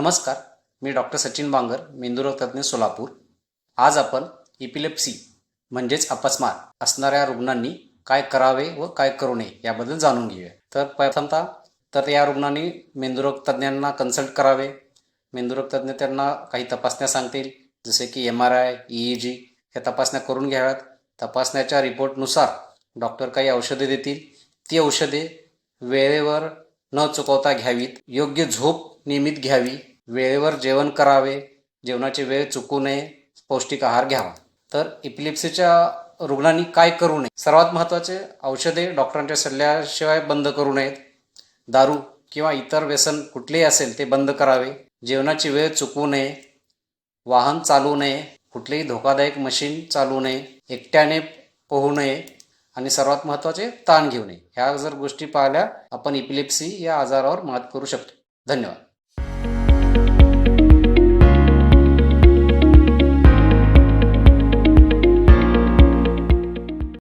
नमस्कार, मी डॉक्टर सचिन बांगर, मेंदुरोग तज्ज्ञ सोलापूर. आज आपण इपिलेप्सी म्हणजेच अपस्मार असणाऱ्या रुग्णांनी काय करावे व काय करू नये याबद्दल जाणून घेऊया. तर प्रथमतः या रुग्णांनी मेंदुरोग तज्ज्ञांना कन्सल्ट करावे. मेंदुरोग तज्ज्ञ त्यांना काही तपासण्या सांगतील, जसे की MRI, EEG ह्या तपासण्या करून घ्याव्यात. तपासण्याच्या रिपोर्टनुसार डॉक्टर काही औषधे देतील. ती औषधे वेळेवर न चुकवता घ्यावीत. योग्य झोप नियमित घ्यावी. वेळेवर जेवण करावे. जेवणाची वेळ चुकू नये. पौष्टिक आहार घ्यावा. तर इपिलेप्सीच्या रुग्णांनी काय करू नये? सर्वात महत्त्वाचे, औषधे डॉक्टरांच्या सल्ल्याशिवाय बंद करू नयेत. दारू किंवा इतर व्यसन कुठलेही असेल ते बंद करावे. जेवणाची वेळ चुकवू नये. वाहन चालवू नये. कुठलेही धोकादायक मशीन चालवू नये. एकट्याने पोहू नये. आणि सर्वात महत्त्वाचे, ताण घेऊ नये. ह्या जर गोष्टी पाळल्या आपण इपिलेप्सी या आजारावर मात करू शकतो. धन्यवाद.